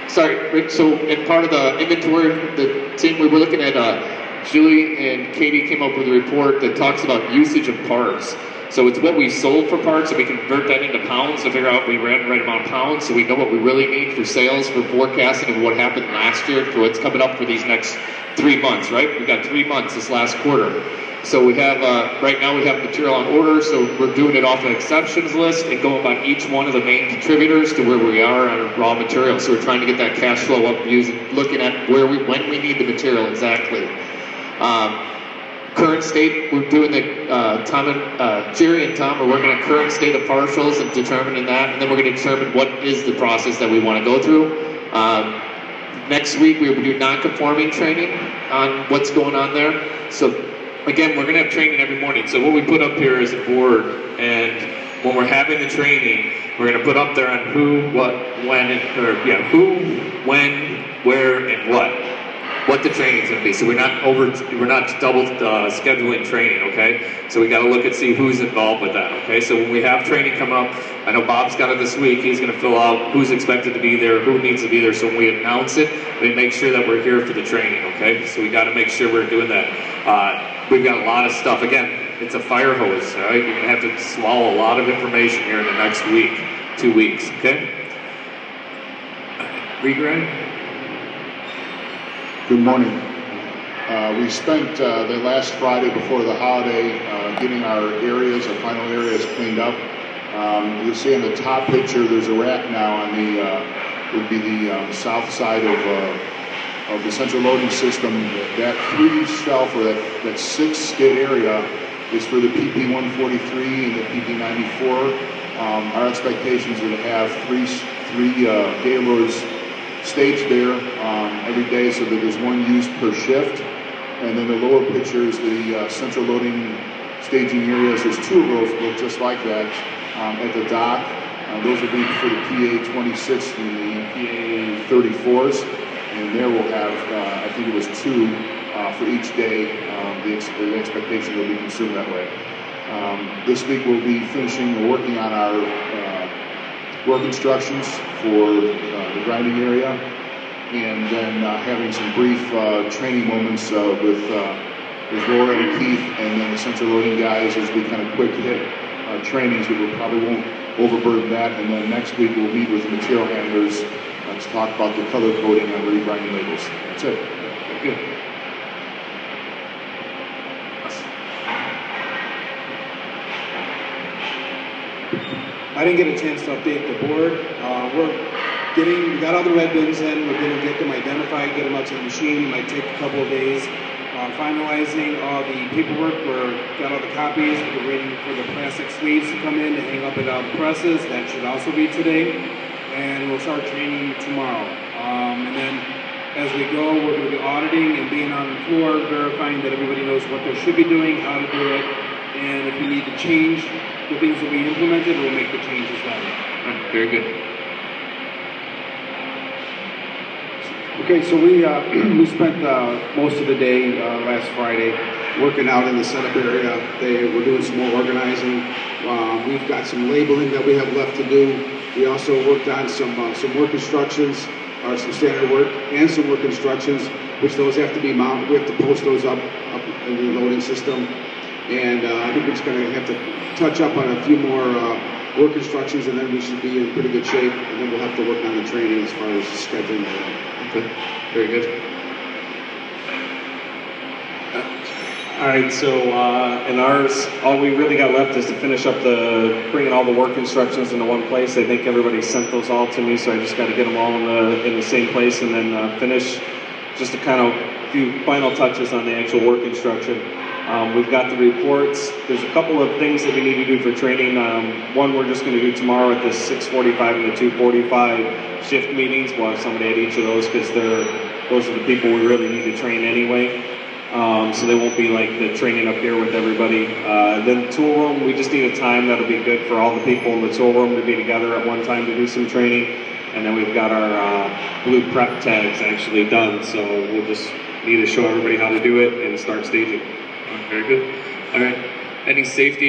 Sorry, Rick, so in part of the inventory, the team, we were looking at, Julie and Katie came up with a report that talks about usage of parts. So it's what we sold for parts, and we convert that into pounds to figure out we ran the right amount of pounds, so we know what we really need for sales, for forecasting of what happened last year, for what's coming up for these next 3 months, right? We've got 3 months this last quarter. So we have, right now we have material on order, so we're doing it off an exceptions list and going by each one of the main contributors to where we are on raw material. So we're trying to get that cash flow up looking at when we need the material exactly. Current state, we're doing the, Jerry and Tom are working on current state of partials and determining that, and then we're going to determine what is the process that we want to go through. Next week we will do non-conforming training on what's going on there. So again, we're going to have training every morning. So what we put up here is a board, and when we're having the training, we're going to put up there on who, what, when, who, when, where, and what the training is going to be. So we're not double scheduling training, okay? So we got to look and see who's involved with that, okay? So when we have training come up, I know Bob's got it this week. He's going to fill out who's expected to be there, who needs to be there. So when we announce it, we make sure that we're here for the training, okay? So we got to make sure we're doing that. We've got a lot of stuff. Again, it's a fire hose, all right? You're going to have to swallow a lot of information here in the next week, 2 weeks, okay? Regrade? Good morning. We spent the last Friday before the holiday getting our final areas cleaned up. You'll see on the top picture there's a rack now on would be the south side of the central loading system. That 3-shelf or that 6-skid area is for the PP143 and the PP94. Our expectations are to have three Gaylords staged there every day so that there's one used per shift. And then the lower picture is the central loading staging areas. There's 2 of those look just like that at the dock. Those will be for the PA26 and the PA34s. And there we'll have, I think it was 2 for each day. The expectation will be consumed that way. This week we'll be working on our work instructions for the grinding area, and then having some brief training moments with Laura and Keith, and then the central loading guys as we kind of quick hit trainings that we probably won't overburden that. And then next week we'll meet with the material handlers to talk about the color coding on regrinding labels. That's it. Good. I didn't get a chance to update the board. We got all the red bins in. We're going to get them identified, get them out to the machine. It might take a couple of days. Finalizing all the paperwork. Got all the copies. We're waiting for the plastic sleeves to come in to hang up at all the presses. That should also be today. And we'll start training tomorrow. And then as we go, we're going to be auditing and being on the floor, verifying that everybody knows what they should be doing, how to do it, and if we need to change the things that we implemented, we'll make the changes then. Right, very good. Okay, so we spent most of the day last Friday working out in the setup area. We're doing some more organizing. We've got some labeling that we have left to do. We also worked on some work instructions, or some standard work, and some work instructions, which those have to be mounted. We have to post those up in the loading system. And I think we're just going to have to touch up on a few more work instructions, and then we should be in pretty good shape. And then we'll have to work on the training as far as scheduling that. Okay, very good. All right, so in ours, all we really got left is to finish up bringing all the work instructions into one place. I think everybody sent those all to me, so I just got to get them all in the same place, and then finish just a kind of few final touches on the actual work instruction. We've got the reports. There's a couple of things that we need to do for training. One we're just going to do tomorrow at the 6:45 and the 2:45 shift meetings. We'll have somebody at each of those because those are the people we really need to train anyway. So they won't be like the training up here with everybody. Then tool room, we just need a time that'll be good for all the people in the tool room to be together at one time to do some training. And then we've got our blue prep tags actually done. So we'll just need to show everybody how to do it and start staging. Very good. All right. Any safety